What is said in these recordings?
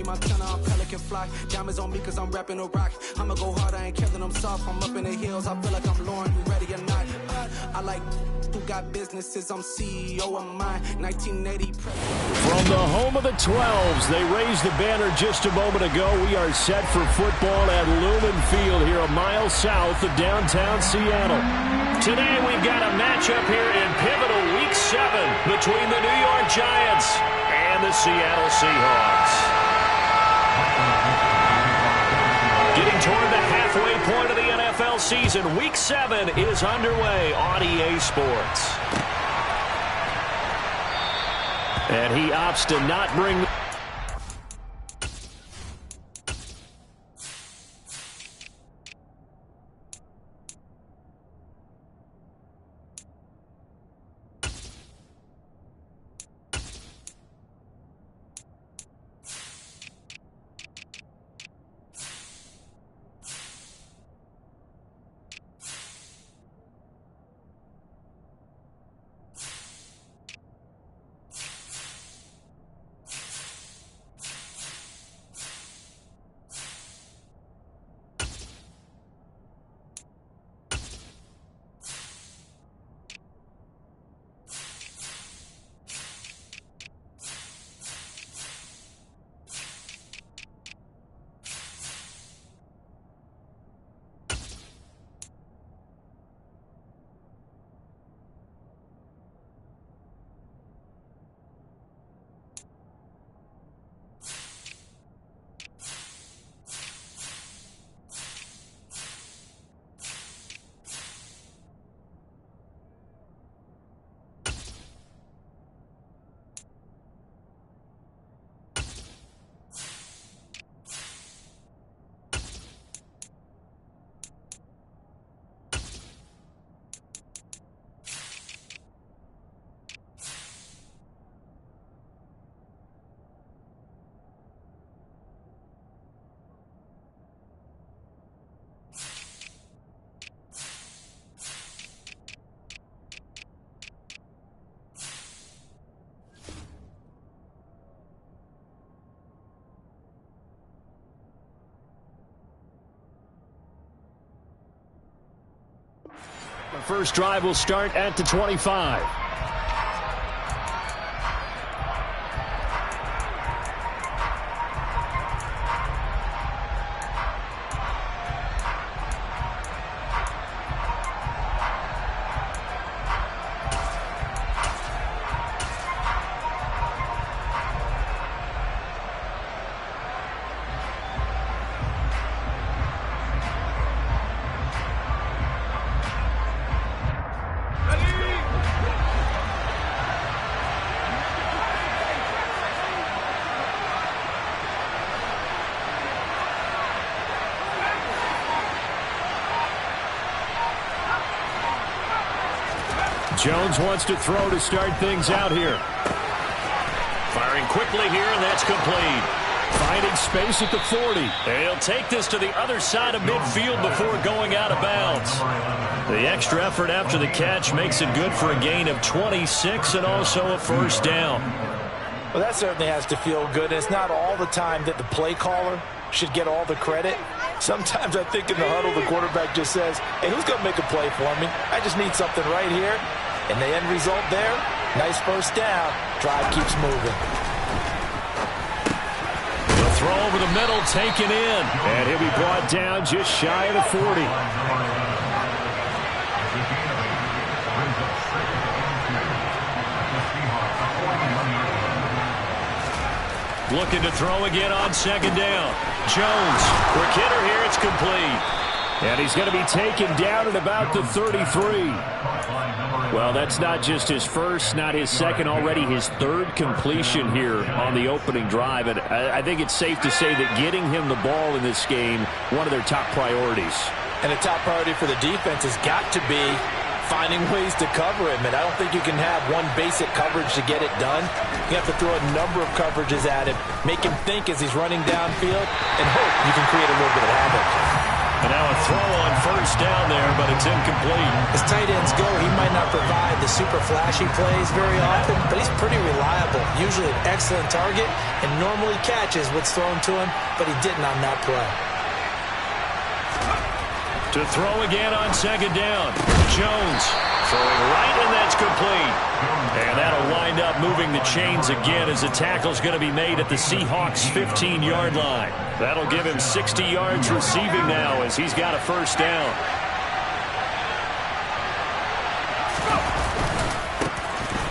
my tenor, I'm pelican fly. Diamonds on me cause I'm rapping a rock. I'ma go hard, I ain't killing them soft. I'm up in the hills, I feel like I'm Lauren, you ready or not? I like who got businesses, I'm CEO of mine. 1980 From the home of the 12s, they raised the banner just a moment ago. We are set for football at Lumen Field here a mile south of downtown Seattle. Today we've got a matchup here in pivotal Week 7 between the New York Giants and the Seattle Seahawks. Getting toward the halfway point of the NFL season, Week 7 is underway on EA Sports. And he opts to not bring... The first drive will start at the 25. Jones wants to throw to start things out here. Firing quickly here, and that's complete. Finding space at the 40. He'll take this to the other side of midfield before going out of bounds. The extra effort after the catch makes it good for a gain of 26 and also a first down. Well, that certainly has to feel good. It's not all the time that the play caller should get all the credit. Sometimes I think in the huddle, the quarterback just says, hey, who's going to make a play for me? I just need something right here. And the end result there, nice first down. Drive keeps moving. The throw over the middle taken in. And he'll be brought down just shy of the 40. Looking to throw again on second down. Jones, quick hitter here, it's complete. And he's going to be taken down at about the 33. Well, that's not just his first, not his second, already his third completion here on the opening drive. And I think it's safe to say that getting him the ball in this game, one of their top priorities. And a top priority for the defense has got to be finding ways to cover him. And I don't think you can have one basic coverage to get it done. You have to throw a number of coverages at him, make him think as he's running downfield, and hope you can create a little bit of havoc. And now a throw on first down there, but it's incomplete. As tight ends go, he might not provide the super flashy plays very often, but he's pretty reliable. Usually an excellent target and normally catches what's thrown to him, but he didn't on that play. To throw again on second down. Jones throwing right, and that's complete. And that'll wind up moving the chains again as the tackle's going to be made at the Seahawks' 15-yard line. That'll give him 60 yards receiving now as he's got a first down.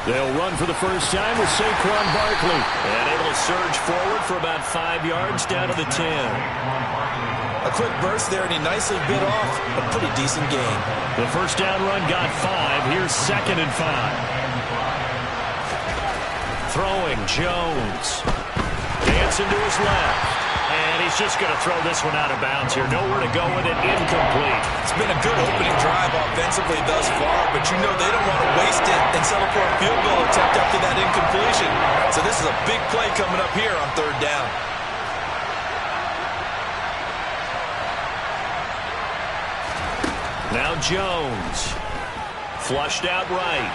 They'll run for the first time with Saquon Barkley. And able to surge forward for about 5 yards down to the 10. A quick burst there, and he nicely bit off a pretty decent gain. The first down run got 5. Here's 2nd and 5. Throwing, Jones. Dancing to his left. And he's just going to throw this one out of bounds here. Nowhere to go with it. Incomplete. It's been a good opening drive offensively thus far, but you know they don't want to waste it and settle for a field goal attempt after that incompletion. So this is a big play coming up here on 3rd down. Now Jones. Flushed out right.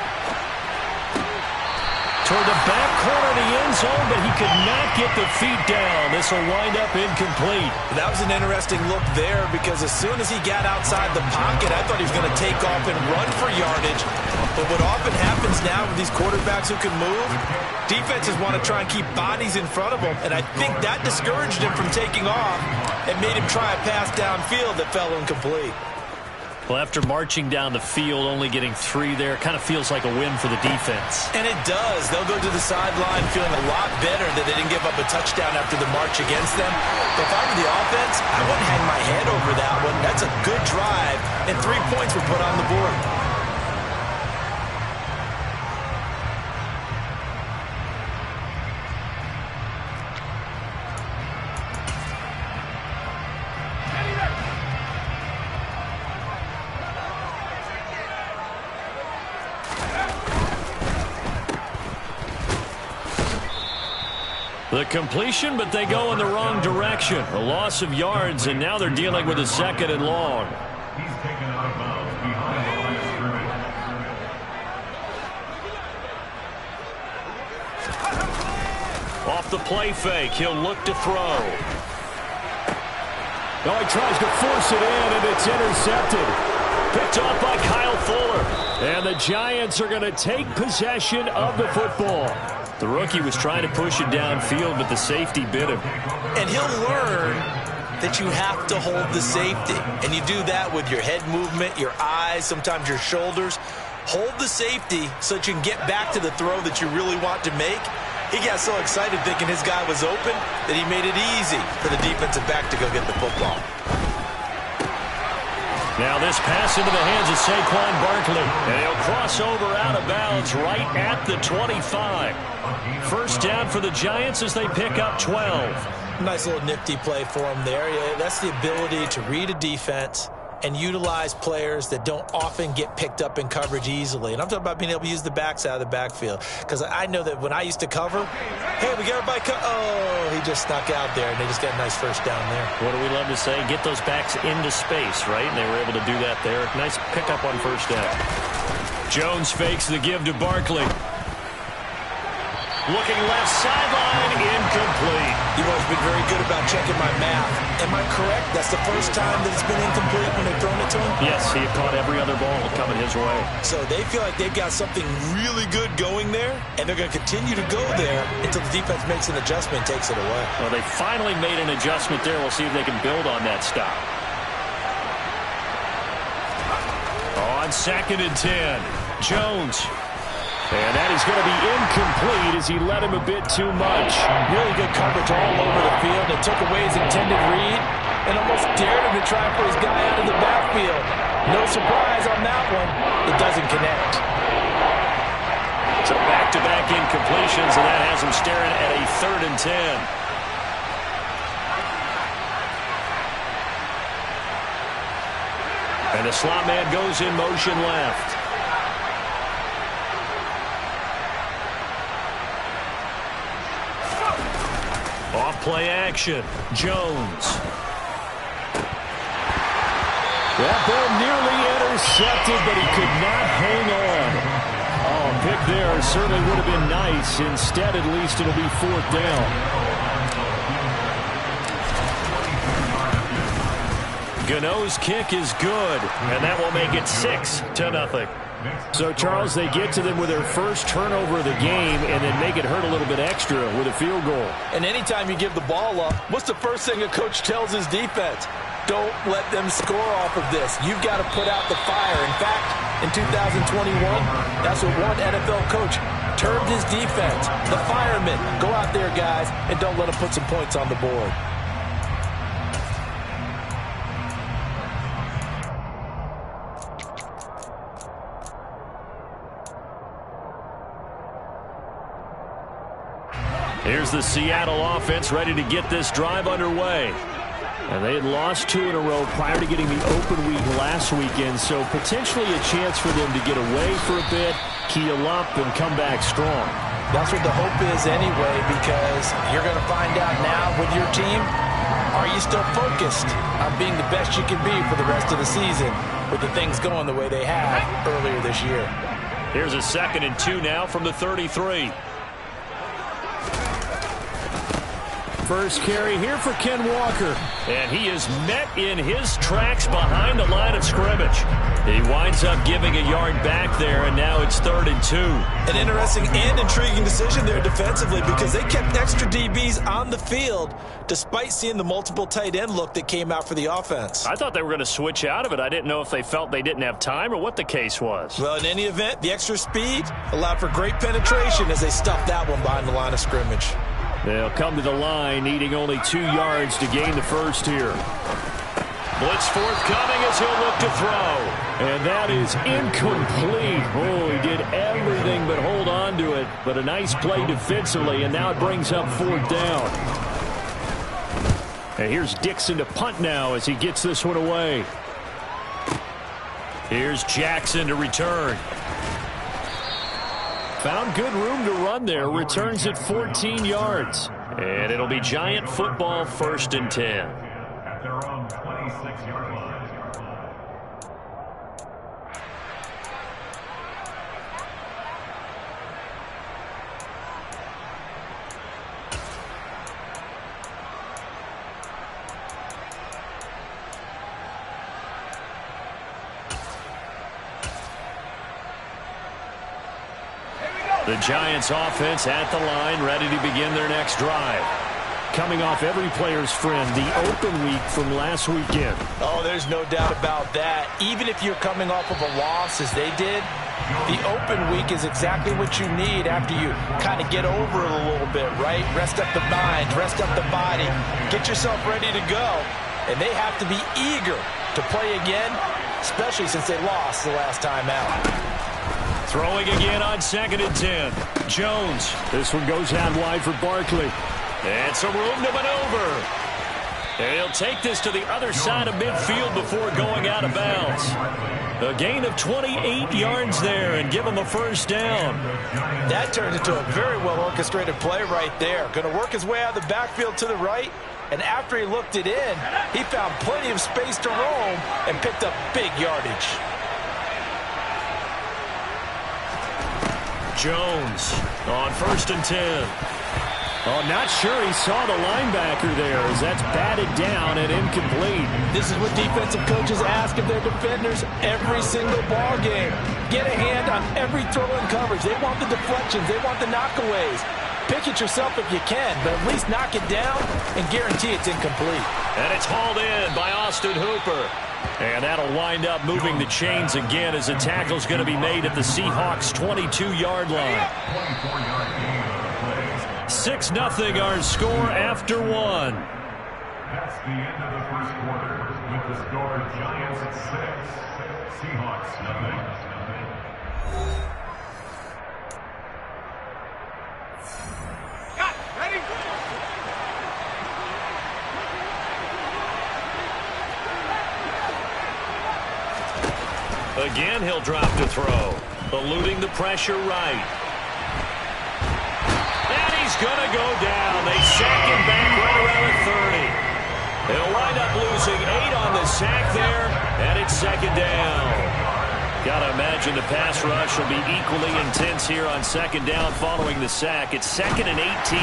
Toward the back corner of the end zone, but he could not get the feet down. This will wind up incomplete. That was an interesting look there because as soon as he got outside the pocket, I thought he was going to take off and run for yardage. But what often happens now with these quarterbacks who can move, defenses want to try and keep bodies in front of them, and I think that discouraged him from taking off and made him try a pass downfield that fell incomplete. Well, after marching down the field, only getting 3 there, kind of feels like a win for the defense. And it does. They'll go to the sideline feeling a lot better that they didn't give up a touchdown after the march against them. But if I were the offense, I wouldn't hang my head over that one. That's a good drive, and 3 points were put on the board. The completion, but they go in the wrong direction. A loss of yards, and now they're dealing with a 2nd and long. He's taken out of bounds behind the line of scrimmage. Off the play fake, he'll look to throw. Oh, he tries to force it in, and it's intercepted. Picked off by Kyle Fuller. And the Giants are going to take possession of the football. The rookie was trying to push it downfield, but the safety bit him. And he'll learn that you have to hold the safety. And you do that with your head movement, your eyes, sometimes your shoulders. Hold the safety so that you can get back to the throw that you really want to make. He got so excited thinking his guy was open that he made it easy for the defensive back to go get the football. Now this pass into the hands of Saquon Barkley. And he'll cross over out of bounds right at the 25. First down for the Giants as they pick up 12. Nice little nifty play for him there. Yeah, that's the ability to read a defense and utilize players that don't often get picked up in coverage easily. And I'm talking about being able to use the backside of the backfield. Because I know that when I used to cover, hey, we got everybody oh, he just snuck out there, and they just got a nice first down there. What do we love to say? Get those backs into space, right? And they were able to do that there. Nice pickup on first down. Jones fakes the give to Barkley. Looking left sideline, incomplete. You've always been very good about checking my math. Am I correct? That's the first time that it's been incomplete when they've thrown it to him? Yes, he had caught every other ball coming his way. So they feel like they've got something really good going there, and they're going to continue to go there until the defense makes an adjustment and takes it away. Well, they finally made an adjustment there. We'll see if they can build on that stop. On 2nd and 10, Jones. And that is going to be incomplete as he led him a bit too much. Really good coverage all over the field. It took away his intended read and almost dared him to try and put his guy out of the backfield. No surprise on that one. It doesn't connect. So back-to-back incompletions, and that has him staring at a 3rd and 10. And the slot man goes in motion left. Off play action, Jones. That ball nearly intercepted, but he could not hang on. Oh, pick there certainly would have been nice. Instead, at least it'll be 4th down. Gano's kick is good, and that will make it 6-0. So, Charles, they get to them with their first turnover of the game and then make it hurt a little bit extra with a field goal. And anytime you give the ball up, what's the first thing a coach tells his defense? Don't let them score off of this. You've got to put out the fire. In fact, in 2021, that's what one NFL coach termed his defense. The firemen. Go out there, guys, and don't let them put some points on the board. Here's the Seattle offense ready to get this drive underway. And they had lost 2 in a row prior to getting the open week last weekend, so potentially a chance for them to get away for a bit, keel up, and come back strong. That's what the hope is anyway, because you're going to find out now with your team, are you still focused on being the best you can be for the rest of the season with the things going the way they have earlier this year. Here's a 2nd and 2 now from the 33. First carry here for Ken Walker. And he is met in his tracks behind the line of scrimmage. He winds up giving a yard back there, and now it's 3rd and 2. An interesting and intriguing decision there defensively because they kept extra DBs on the field despite seeing the multiple tight end look that came out for the offense. I thought they were going to switch out of it. I didn't know if they felt they didn't have time or what the case was. Well, in any event, the extra speed allowed for great penetration as they stuffed that one behind the line of scrimmage. They'll come to the line, needing only 2 yards to gain the first here. Blitz forthcoming as he'll look to throw. And that is incomplete. Oh, he did everything but hold on to it. But a nice play defensively, and now it brings up 4th down. And here's Dixon to punt now as he gets this one away. Here's Jackson to return. Found good room to run there. Returns at 14 yards. And it'll be Giant football, 1st and 10. At their own 26-yard line. The Giants offense at the line, ready to begin their next drive. Coming off every player's friend, the open week from last weekend. Oh, there's no doubt about that. Even if you're coming off of a loss as they did, the open week is exactly what you need after you kind of get over it a little bit, right? Rest up the mind, rest up the body, get yourself ready to go. And they have to be eager to play again, especially since they lost the last time out. Throwing again on 2nd and 10. Jones. This one goes out wide for Barkley. And some room to maneuver. And he'll take this to the other side of midfield before going out of bounds. A gain of 28 yards there and give him a 1st down. That turns into a very well-orchestrated play right there. Going to work his way out of the backfield to the right. And after he looked it in, he found plenty of space to roam and picked up big yardage. Jones on 1st and 10. Oh, not sure he saw the linebacker there as that's batted down and incomplete. This is what defensive coaches ask of their defenders every single ball game. Get a hand on every throw in coverage. They want the deflections. They want the knockaways. Pick it yourself if you can, but at least knock it down and guarantee it's incomplete. And it's hauled in by Austin Hooper. And that'll wind up moving the chains again as the tackle's going to be made at the Seahawks' 22-yard line. 6-0 our score after 1. That's the end of the first quarter with the score Giants at 6, Seahawks nothing. Again, he'll drop to throw. Eluding the pressure right. And he's going to go down. They sack him back right around the 30. They'll wind up losing 8 on the sack there. And it's Gotta imagine the pass rush will be equally intense here on second down following the sack. It's 2nd and 18.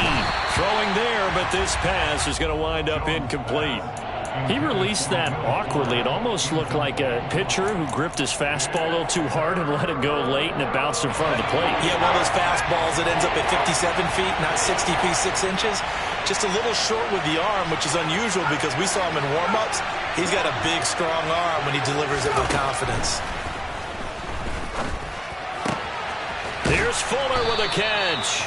Throwing there, but this pass is going to wind up incomplete. He released that awkwardly. It almost looked like a pitcher who gripped his fastball a little too hard and let it go late, and it bounced in front of the plate. Yeah, one of those fastballs that ends up at 57 feet, not 60 feet, 6 inches. Just a little short with the arm, which is unusual because we saw him in warm-ups. He's got a big, strong arm when he delivers it with confidence. Here's Fuller with a catch.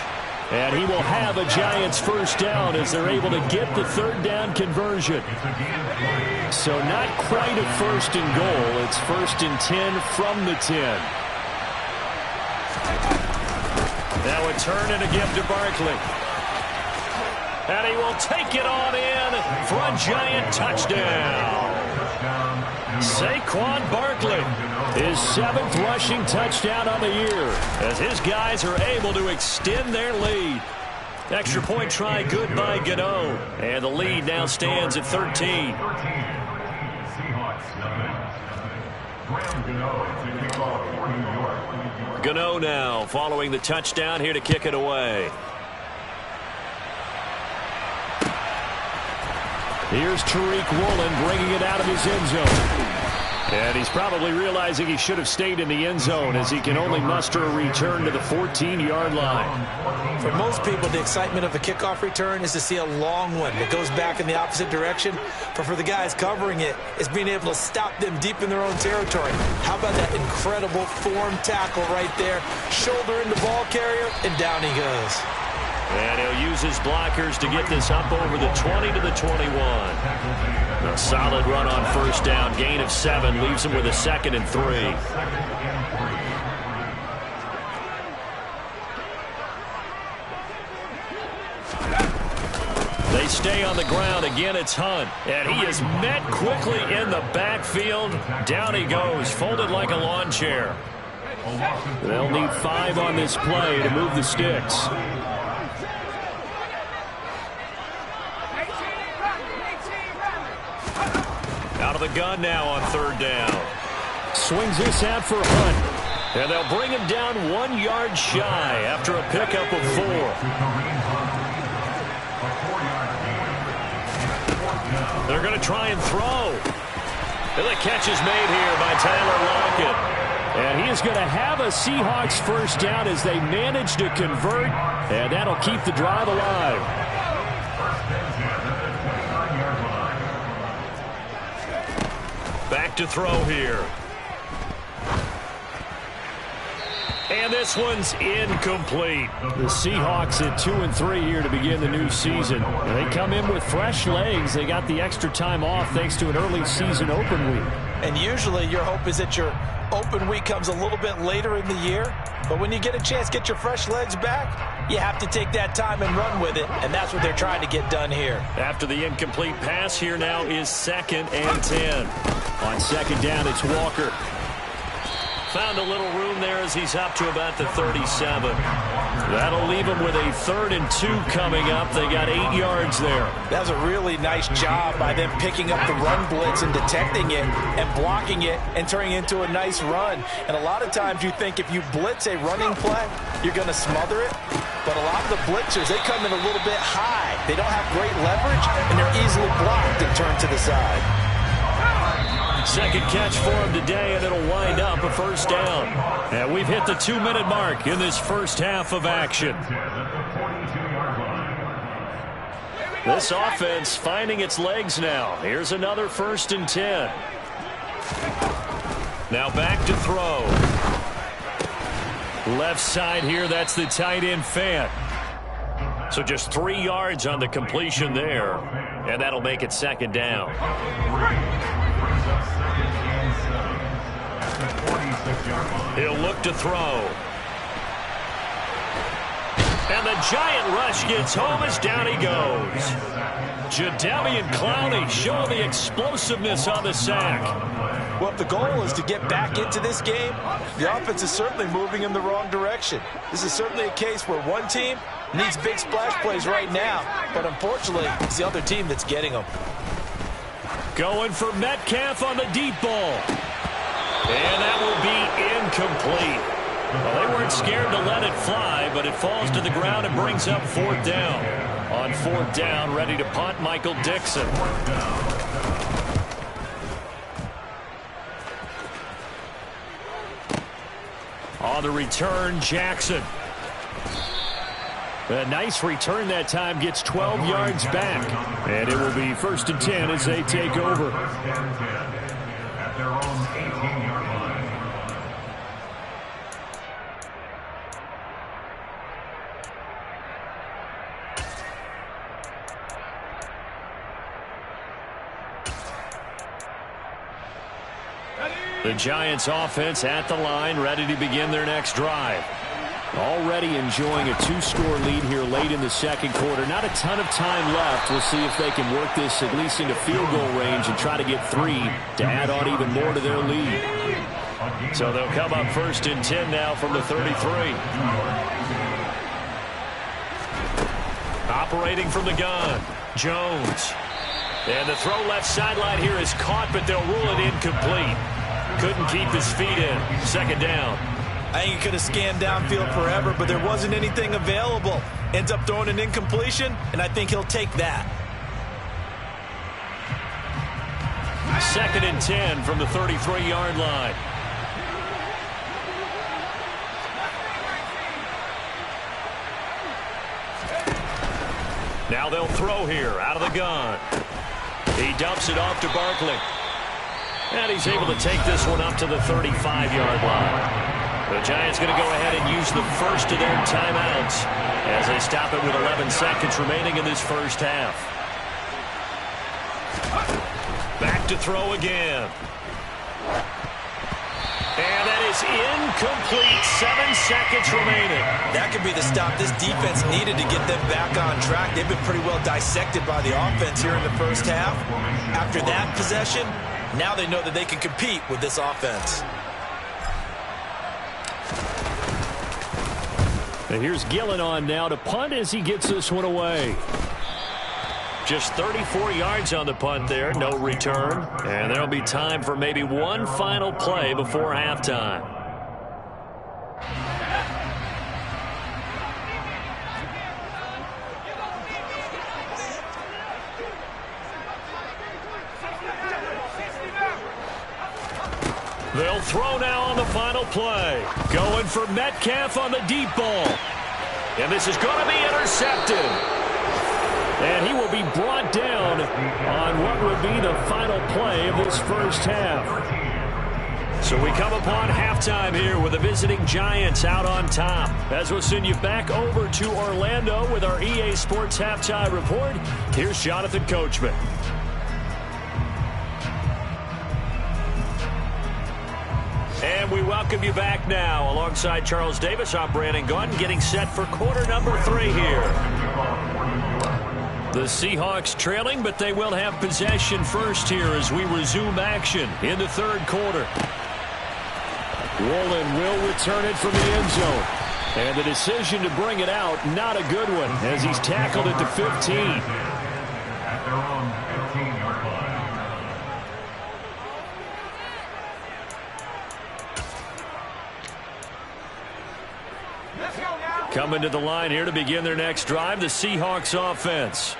And he will have a Giants first down as they're able to get the third down conversion. So not quite a first and goal. It's 1st and 10 from the 10. Now a turn and a give to Barkley. And he will take it on in for a Giant touchdown. Saquon Barkley, his 7th rushing touchdown on the year, as his guys are able to extend their lead. Extra point try good by Gano, and the lead now stands at 13. Gano now following the touchdown here to kick it away. Here's Tariq Woolen bringing it out of his end zone. And he's probably realizing he should have stayed in the end zone as he can only muster a return to the 14-yard line. For most people, the excitement of a kickoff return is to see a long one that goes back in the opposite direction. But for the guys covering it, it's being able to stop them deep in their own territory. How about that incredible form tackle right there? Shoulder in the ball carrier, and down he goes. And he'll use his blockers to get this up over the 20 to the 21. A solid run on first down. Gain of 7 leaves him with a 2nd and 3. They stay on the ground. Again, it's Hunt. And he is met quickly in the backfield. Down he goes, folded like a lawn chair. They'll need 5 on this play to move the sticks. Out of the gun now on third down. Swings this out for Hunt. And they'll bring him down 1 yard shy after a pickup of 4. They're going to try and throw. And the catch is made here by Tyler Lockett. And he is going to have a Seahawks first down as they manage to convert. And that'll keep the drive alive. Back to throw here. And this one's incomplete. The Seahawks at 2-3 here to begin the new season. And they come in with fresh legs. They got the extra time off thanks to an early season open week. And usually your hope is that your open week comes a little bit later in the year. But when you get a chance to get your fresh legs back, you have to take that time and run with it. And that's what they're trying to get done here. After the incomplete pass, here now is 2nd and 10. On second down, it's Walker. Found a little room there as he's up to about the 37. That'll leave him with a 3rd and 2 coming up. They got 8 yards there. That was a really nice job by them picking up the run blitz and detecting it and blocking it and turning it into a nice run. And a lot of times you think if you blitz a running play, you're going to smother it. But a lot of the blitzers, they come in a little bit high. They don't have great leverage, and they're easily blocked and turned to the side. Second catch for him today, and it'll wind up a first down. And we've hit the 2-minute mark in this first half of action. This offense finding its legs now. Here's another 1st and 10. Now back to throw. Left side here, that's the tight end Fant. So just 3 yards on the completion there. And that'll make it 2nd down. He'll look to throw. And the giant rush gets home as down he goes. Jadeveon Clowney showing the explosiveness on the sack. Well, if the goal is to get back into this game, the offense is certainly moving in the wrong direction. This is certainly a case where one team needs big splash plays right now, but unfortunately, it's the other team that's getting them. Going for Metcalf on the deep ball. And that will be incomplete. Well, they weren't scared to let it fly, but it falls to the ground and brings up 4th down. On 4th down, ready to punt, Michael Dixon. On the return, Jackson. A nice return that time, gets 12 yards back. And it will be 1st and 10 as they take over. At their own 18-yard line. The Giants offense at the line, ready to begin their next drive. Already enjoying a 2-score lead here late in the 2nd quarter. Not a ton of time left. We'll see if they can work this at least into field goal range and try to get 3 to add on even more to their lead. So they'll come up 1st and 10 now from the 33. Operating from the gun, Jones. And the throw left sideline here is caught, but they'll rule it incomplete. Couldn't keep his feet in. 2nd down. I think he could have scanned downfield forever, but there wasn't anything available. Ends up throwing an incompletion, and I think he'll take that. 2nd and 10 from the 33-yard line. Now they'll throw here out of the gun. He dumps it off to Barkley. And he's able to take this one up to the 35-yard line. The Giants going to go ahead and use the first of their timeouts as they stop it with 11 seconds remaining in this first half. Back to throw again. And that is incomplete. 7 seconds remaining. That could be the stop this defense needed to get them back on track. They've been pretty well dissected by the offense here in the first half. After that possession, now they know that they can compete with this offense. And here's Gillen on now to punt as he gets this one away. Just 34 yards on the punt there, no return. And there'll be time for maybe one final play before halftime. They'll throw now on the final play. Going for Metcalf on the deep ball. And this is going to be intercepted. And he will be brought down on what would be the final play of this first half. So we come upon halftime here with the visiting Giants out on top. As we'll send you back over to Orlando with our EA Sports Halftime Report, here's Jonathan Coachman. And we welcome you back now. Alongside Charles Davis, I'm Brandon Gunn, getting set for quarter number 3 here. The Seahawks trailing, but they will have possession first here as we resume action in the 3rd quarter. Woolen will return it from the end zone. And the decision to bring it out, not a good one, as he's tackled at the 15. At their own 15-yard line. Coming to the line here to begin their next drive, the Seahawks offense.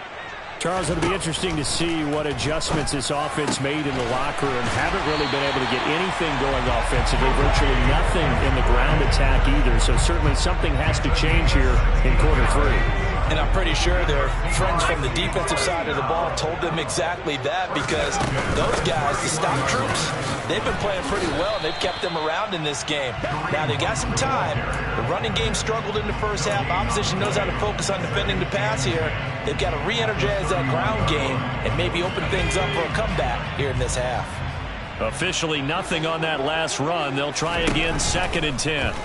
Charles, it'll be interesting to see what adjustments this offense made in the locker room. Haven't really been able to get anything going offensively, virtually nothing in the ground attack either. So certainly something has to change here in quarter 3. And I'm pretty sure their friends from the defensive side of the ball told them exactly that, because those guys, the stop troops, they've been playing pretty well, and they've kept them around in this game. Now, they got some time. The running game struggled in the first half. Opposition knows how to focus on defending the pass here. They've got to re-energize that ground game and maybe open things up for a comeback here in this half. Officially nothing on that last run. They'll try again, 2nd and 10.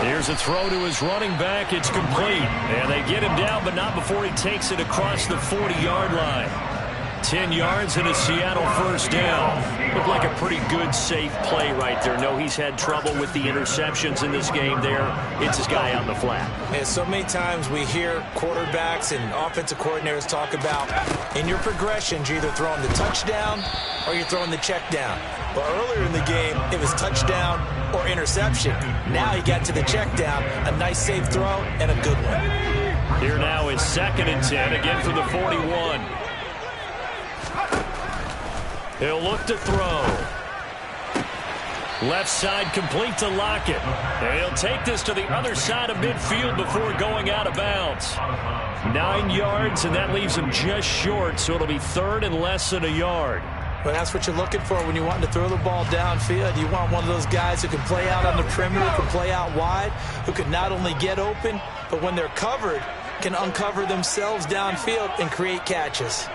Here's a throw to his running back. It's complete. And they get him down, but not before he takes it across the 40-yard line. 10 yards and a Seattle first down. Looked like a pretty good, safe play right there. No, he's had trouble with the interceptions in this game there. It's his guy out in the flat. And so many times we hear quarterbacks and offensive coordinators talk about in your progressions, you're either throwing the touchdown or you're throwing the check down. But earlier in the game, it was touchdown or interception. Now he got to the check down, a nice safe throw, and a good one. Here now is 2nd and 10, again from the 41. He'll look to throw. Left side complete to Lockett. And he'll take this to the other side of midfield before going out of bounds. 9 yards, and that leaves him just short, so it'll be 3rd and less than a yard. But that's what you're looking for when you want to throw the ball downfield. You want one of those guys who can play out on the perimeter, who can play out wide, who can not only get open, but when they're covered, can uncover themselves downfield and create catches.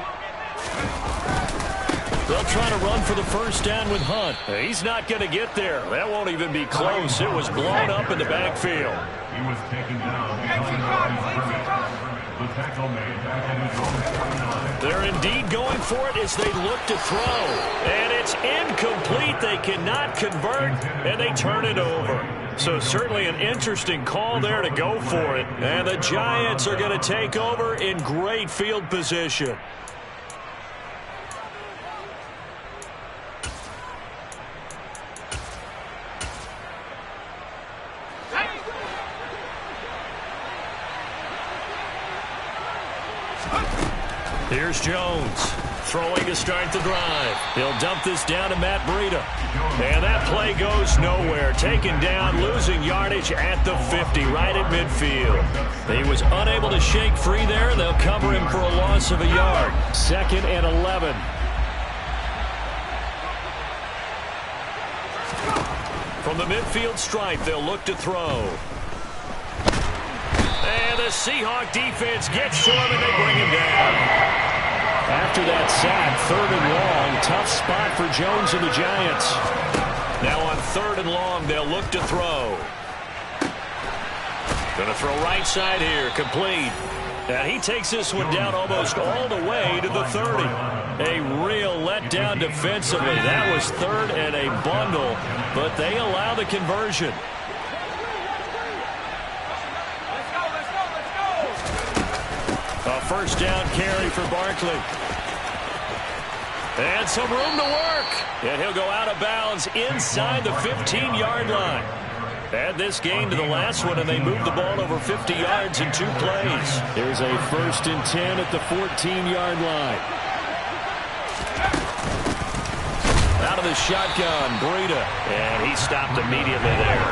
They'll try to run for the first down with Hunt. He's not going to get there. That won't even be close. It was blown up in the backfield. He was taken down behind the tackle made on his own 49. They're indeed going for it as they look to throw. And it's incomplete. They cannot convert, and they turn it over. So certainly an interesting call there to go for it. And the Giants are going to take over in great field position. Here's Jones, throwing to start the drive. He'll dump this down to Matt Breida. And that play goes nowhere. Taken down, losing yardage at the 50, right at midfield. He was unable to shake free there. They'll cover him for a loss of a yard. 2nd and 11. From the midfield stripe, they'll look to throw. And the Seahawks defense gets to him, and they bring him down. After that sack, 3rd and long, tough spot for Jones and the Giants. Now on 3rd and long, they'll look to throw. Going to throw right side here, complete. And he takes this one down almost all the way to the 30. A real letdown defensively. That was 3rd and a bundle, but they allow the conversion. A first down carry for Barkley. And some room to work. And he'll go out of bounds inside the 15-yard line. Add this game to the last one, and they moved the ball over 50 yards in 2 plays. There's a 1st and 10 at the 14-yard line. Out of the shotgun, Breida. And he stopped immediately there.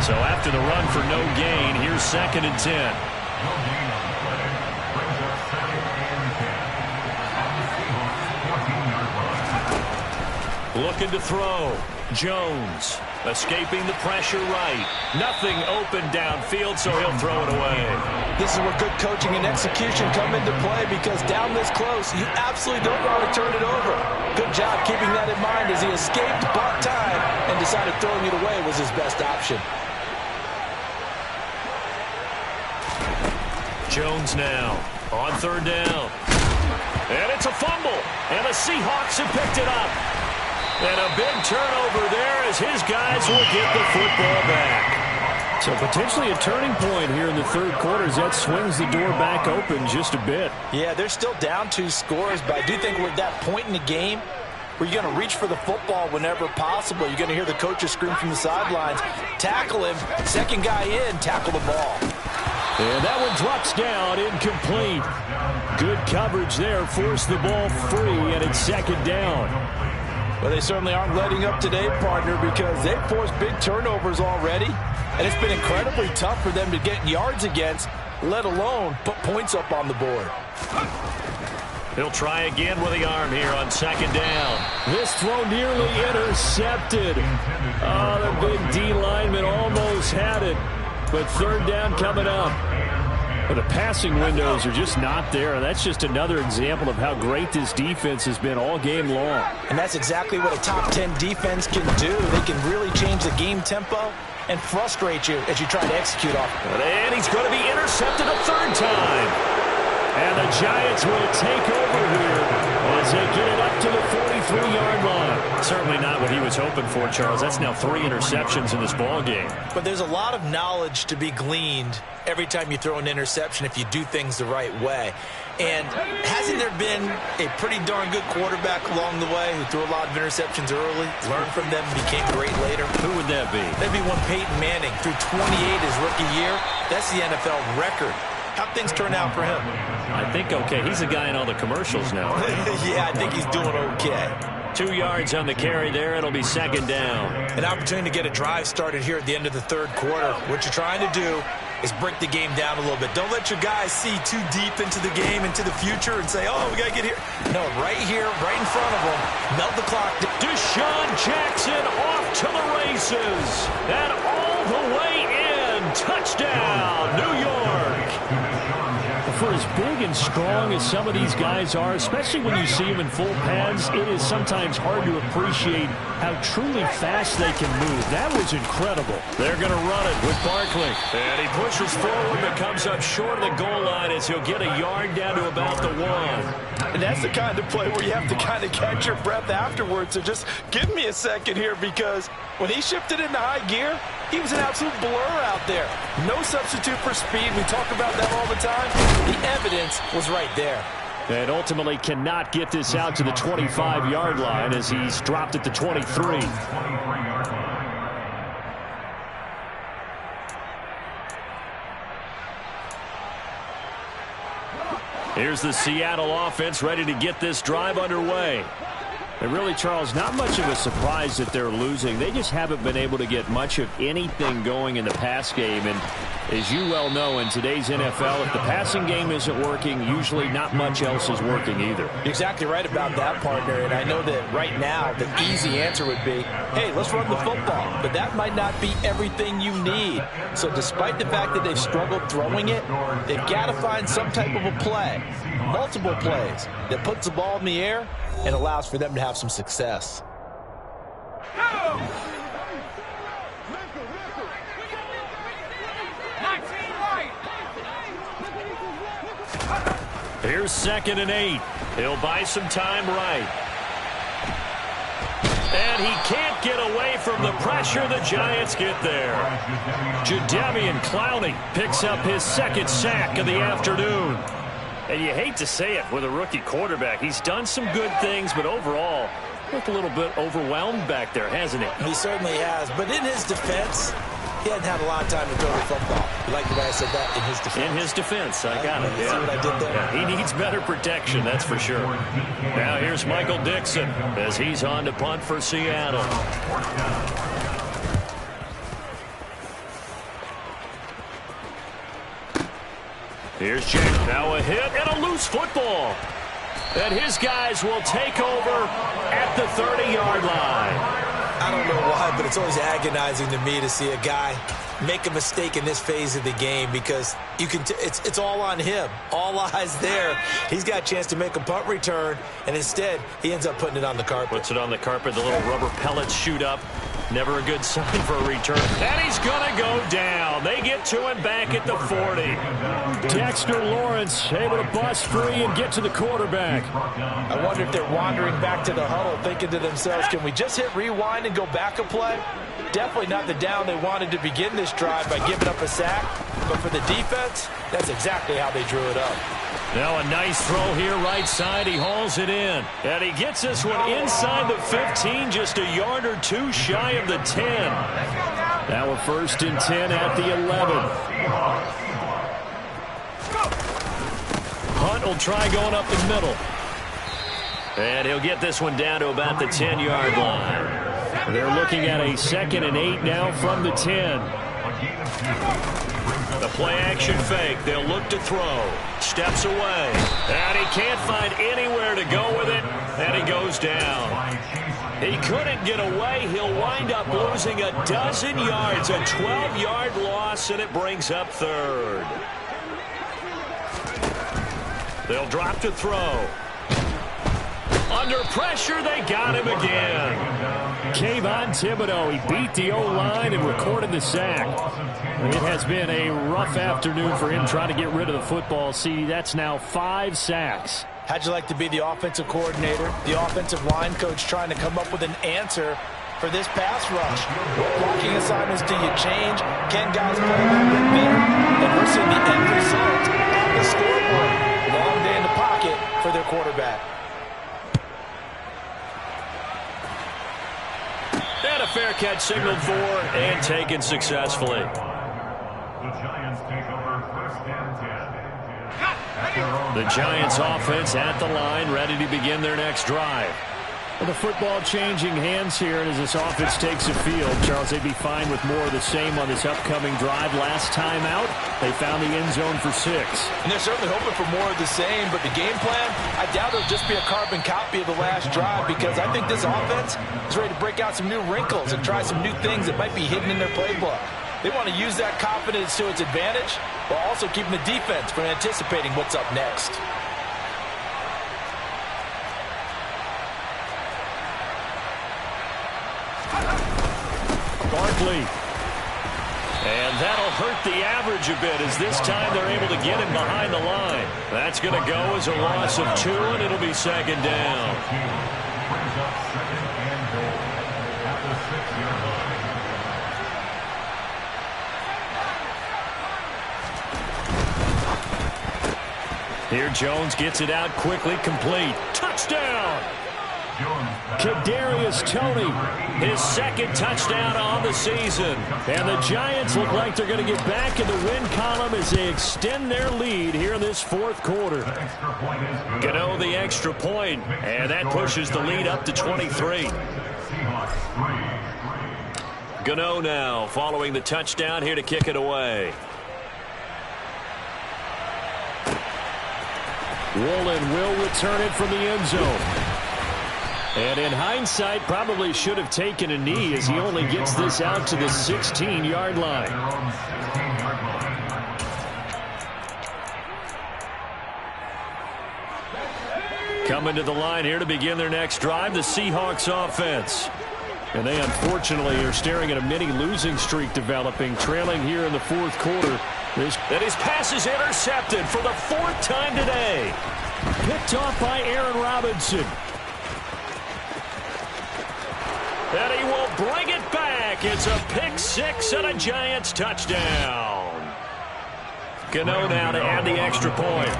So after the run for no gain, here's 2nd and 10. Looking to throw. Jones escaping the pressure right. Nothing open downfield, so he'll throw it away. This is where good coaching and execution come into play, because down this close, you absolutely don't want to turn it over. Good job keeping that in mind as he escaped, bought time, and decided throwing it away was his best option. Jones now on 3rd down. And it's a fumble, and the Seahawks have picked it up. And a big turnover there as his guys will get the football back. So potentially a turning point here in the 3rd quarter as that swings the door back open just a bit. Yeah, they're still down 2 scores, but I do think we're at that point in the game where you're going to reach for the football whenever possible. You're going to hear the coaches scream from the sidelines. Tackle him. 2nd guy in, tackle the ball. And that one drops down, incomplete. Good coverage there, forced the ball free, and it's 2nd down. Well, they certainly aren't letting up today, partner, because they've forced big turnovers already, and it's been incredibly tough for them to get yards against, let alone put points up on the board. He'll try again with the arm here on 2nd down. This throw nearly intercepted. Oh, the big D lineman almost had it, but 3rd down coming up. But the passing windows are just not there, and that's just another example of how great this defense has been all game long. And that's exactly what a top 10 defense can do. They can really change the game tempo and frustrate you as you try to execute off. And he's going to be intercepted a 3rd time. And the Giants will take over here as they get it up to the 43-yard line. Certainly not what he was hoping for, Charles. That's now 3 interceptions in this ball game. But there's a lot of knowledge to be gleaned every time you throw an interception if you do things the right way. And hasn't there been a pretty darn good quarterback along the way who threw a lot of interceptions early, learned from them, and became great later? Who would that be? That'd be one Peyton Manning threw 28 his rookie year. That's the NFL record. How'd things turn out for him? I think okay. He's a guy in all the commercials now. Yeah, I think he's doing okay. 2 yards on the carry there. It'll be second down. An opportunity to get a drive started here at the end of the third quarter. What you're trying to do is break the game down a little bit. Don't let your guys see too deep into the game, into the future, and say, oh, we got to get here. No, right here, right in front of them. Melt the clock. Deshaun Jackson off to the races. And all the way in. Touchdown, New York. For as big and strong as some of these guys are, especially when you see them in full pads, it is sometimes hard to appreciate how truly fast they can move. That was incredible. They're going to run it with Barkley. And he pushes forward but comes up short of the goal line as he'll get a yard down to about the 1. And that's the kind of play where you have to kind of catch your breath afterwards. So just give me a second here, because when he shifted into high gear, he was an absolute blur out there. No substitute for speed. We talk about that all the time. The evidence was right there. And ultimately cannot get this out to the 25-yard line as he's dropped at the 23. Here's the Seattle offense ready to get this drive underway. And really, Charles, not much of a surprise that they're losing. They just haven't been able to get much of anything going in the pass game. And as you well know, in today's NFL, if the passing game isn't working, usually not much else is working either. You're exactly right about that, partner. And I know that right now the easy answer would be, hey, let's run the football. But that might not be everything you need. So despite the fact that they've struggled throwing it, they've got to find some type of a play, multiple plays, that puts the ball in the air and allows for them to have some success. Here's 2nd and 8. He'll buy some time right. And he can't get away from the pressure. The Giants get there. Jadeveon Clowney picks up his 2nd sack of the afternoon. And you hate to say it with a rookie quarterback. He's done some good things, but overall, looked a little bit overwhelmed back there, hasn't he? He certainly has. But in his defense, he hasn't had a lot of time to throw the football. You like the way I said that? In his defense. In his defense. I got it. See what I did there? Yeah, he needs better protection, that's for sure. Now here's Michael Dixon as he's on to punt for Seattle. Here's Jake. Now a hit and a loose football. And his guys will take over at the 30-yard line. I don't know why, but it's always agonizing to me to see a guy make a mistake in this phase of the game, because you can it's all on him. All eyes there. He's got a chance to make a punt return, and instead he ends up putting it on the carpet. Puts it on the carpet. The little rubber pellets shoot up. Never a good sign for a return. And he's going to go down. They get to him back at the 40. Dexter Lawrence able to bust free and get to the quarterback. I wonder if they're wandering back to the huddle thinking to themselves, can we just hit rewind and go back a play? Definitely not the down they wanted to begin this drive by giving up a sack. But for the defense, that's exactly how they drew it up. Now a nice throw here right side. He hauls it in. And he gets this one inside the 15, just a yard or two shy of the 10. Now a 1st and 10 at the 11. Hunt will try going up the middle. And he'll get this one down to about the 10-yard line. They're looking at a 2nd and 8 now from the 10. The play-action fake. They'll look to throw. Steps away. And he can't find anywhere to go with it. And he goes down. He couldn't get away. He'll wind up losing a dozen yards. A 12-yard loss, and it brings up 3rd. They'll drop to throw. Under pressure, they got him again. Kayvon Thibodeau, he beat the O-line and recorded the sack. It has been a rough afternoon for him trying to get rid of the football. See, that's now 5 sacks. How'd you like to be the offensive coordinator, the offensive line coach trying to come up with an answer for this pass rush? What blocking assignments do you change? Can guys play a little bit better? And we're seeing the end result on the scoreboard. Long day in the pocket for their quarterback. And a fair catch signaled for and taken successfully. The Giants take over 1st and 10. The Giants offense at the line, ready to begin their next drive. Well, the football changing hands here as this offense takes the field. Charles, they'd be fine with more of the same on this upcoming drive. Last time out, they found the end zone for 6. And they're certainly hoping for more of the same, but the game plan, I doubt it'll just be a carbon copy of the last drive, because I think this offense is ready to break out some new wrinkles and try some new things that might be hidden in their playbook. They want to use that confidence to its advantage, while also keeping the defense from anticipating what's up next. Barkley. And that'll hurt the average a bit, as this time they're able to get him behind the line. That's going to go as a loss of 2, and it'll be 2nd down. Brings up 2nd and goal at the 6-yard line. Here Jones gets it out quickly, complete. Touchdown! Kadarius Toney, His 2nd touchdown on the season. and the Giants look like they're going to get back in the win column as they extend their lead here in this 4th quarter. Extra point is good. Gano the extra point, and that pushes the lead up to 23. Seahawks 3. Gano now following the touchdown here to kick it away. Woolen will return it from the end zone. And in hindsight, probably should have taken a knee as he only gets this out to the 16-yard line. Their own 16-yard line. Coming to the line here to begin their next drive, the Seahawks offense. And they unfortunately are staring at a mini losing streak developing, trailing here in the 4th quarter. And his pass is intercepted for the 4th time today. Picked off by Aaron Robinson. And he will bring it back. It's a pick 6 and a Giants touchdown. Gano now to add the extra point.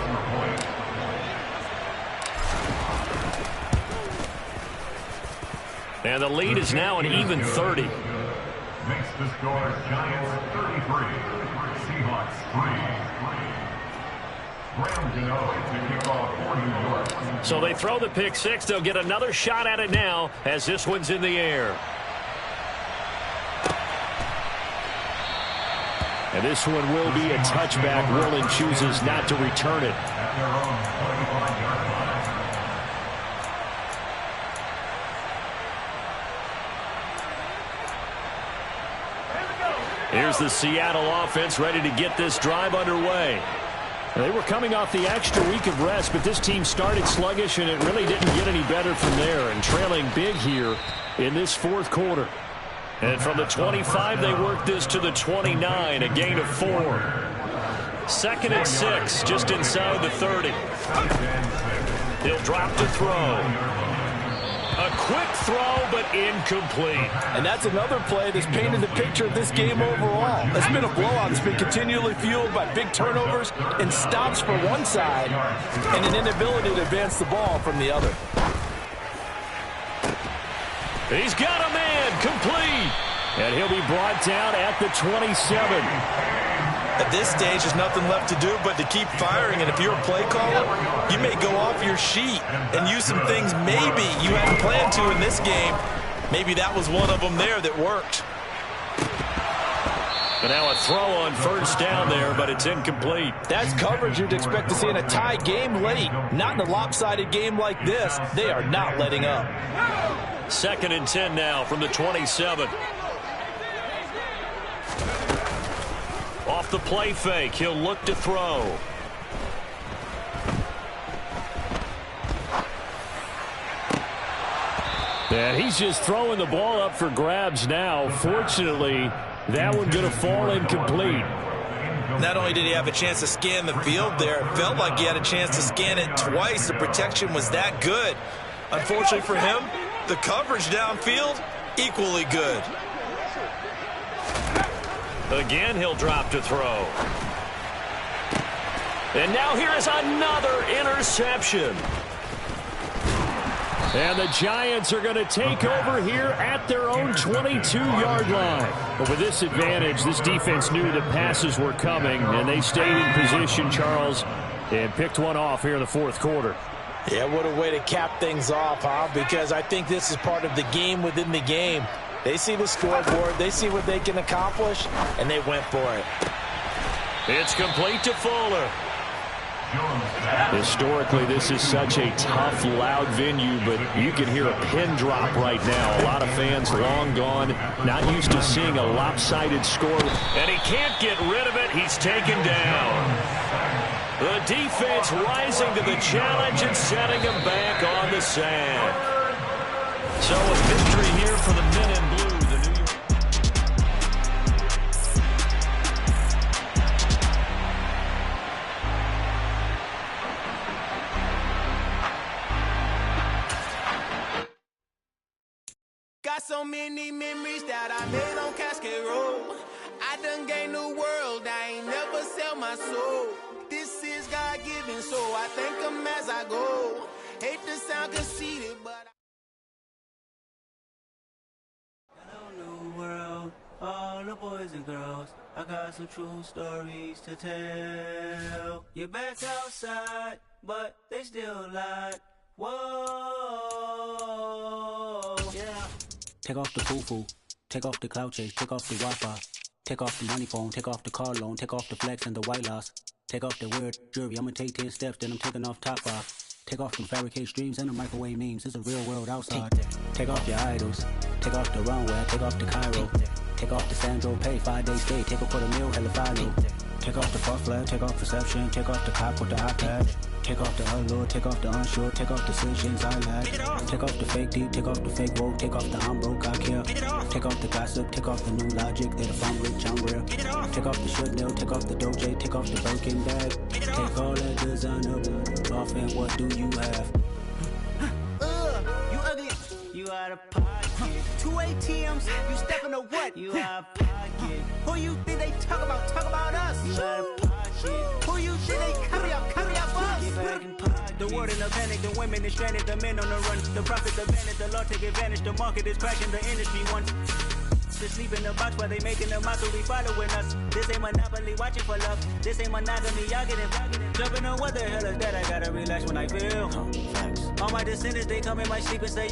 And the lead is now an even 30. Makes the score Giants 33, Seahawks 3. Graham Gano to kick off for New York. So they throw the pick 6. They'll get another shot at it now as this one's in the air. And this one will be a touchback. Woolen chooses not to return it. At their own 25-yard line. Here's the Seattle offense ready to get this drive underway. They were coming off the extra week of rest, but this team started sluggish, and it really didn't get any better from there, and trailing big here in this 4th quarter. And from the 25, they worked this to the 29, a gain of 4. 2nd and 6, just inside the 30. He'll drop to throw. A quick throw, but incomplete. And that's another play that's painted the picture of this game overall. It's been a blowout that's been continually fueled by big turnovers and stops for one side and an inability to advance the ball from the other. He's got a man, complete. And he'll be brought down at the 27. At this stage, there's nothing left to do but to keep firing. And if you're a play caller, you may go off your sheet and use some things maybe you hadn't planned to in this game. Maybe that was one of them there that worked. But now a throw on 1st down there, but it's incomplete. That's coverage you'd expect to see in a tie game late. Not in a lopsided game like this. They are not letting up. 2nd and 10 now from the 27. Off the play fake, he'll look to throw. And he's just throwing the ball up for grabs now. Fortunately, that one going to fall incomplete. Not only did he have a chance to scan the field there, it felt like he had a chance to scan it twice. The protection was that good. Unfortunately for him, the coverage downfield, equally good. Again, he'll drop to throw. And now here is another interception. And the Giants are going to take over here at their own 22-yard line. But with this advantage, this defense knew the passes were coming, and they stayed in position, Charles, and picked one off here in the fourth quarter. Yeah, what a way to cap things off, huh? Because I think this is part of the game within the game. They see the scoreboard, they see what they can accomplish, and they went for it. It's complete to Fuller. Historically, this is such a tough, loud venue, but you can hear a pin drop right now. A lot of fans long gone, not used to seeing a lopsided score. And he can't get rid of it. He's taken down. The defense rising to the challenge and setting him back on the sand. So a victory here for the men in blue. Got so many memories that I made on Cascade Road. I done gained the world, I ain't never sell my soul. This is God-given, so I thank him as I go. Hate to sound conceited, but Hello, new world, all the boys and girls. I got some true stories to tell. You're back outside, but they still lied. Whoa, yeah. Take off the foo-foo, take off the cloud chase, take off the Wi-Fi, take off the money phone, take off the car loan, take off the flex and the white loss, take off the weird jewelry. I'ma take 10 steps, then I'm taking off top 5. Take off them fabricated streams and the microwave memes. It's a real world outside. Take off your idols, take off the runway, take off the Cairo, take off the Sandro Pay, 5-day stay, take off for the meal, hella follow. Take off the fuck flag, take off perception, take off the cop with the iPad. Take off the allure, take off the unsure, take off decisions I lack. Take off the fake deep, take off the fake woke, take off the I'm broke, I care. Take off the gossip, take off the new logic that if I'm rich, I'm real. Take off the should know, take off the doje, take off the Birkin bag. Take all that designer off and what do you have? You ugly, you out of pocket. 2 ATMs, you stepping to what? You out of pocket. Who you think they talk about? Talk about us. You out of pocket. Who you think they carry up us? The world in a panic, the women is stranded, the men on the run. The profits advantage, the law take advantage, the market is crashing, the industry wants to sleep in the box while they making the mockery following us. This ain't monopoly, watching for love. This ain't monogamy, y'all getting jumping on what the hell is that? I gotta relax when I feel. All my descendants, they come in my sleep and say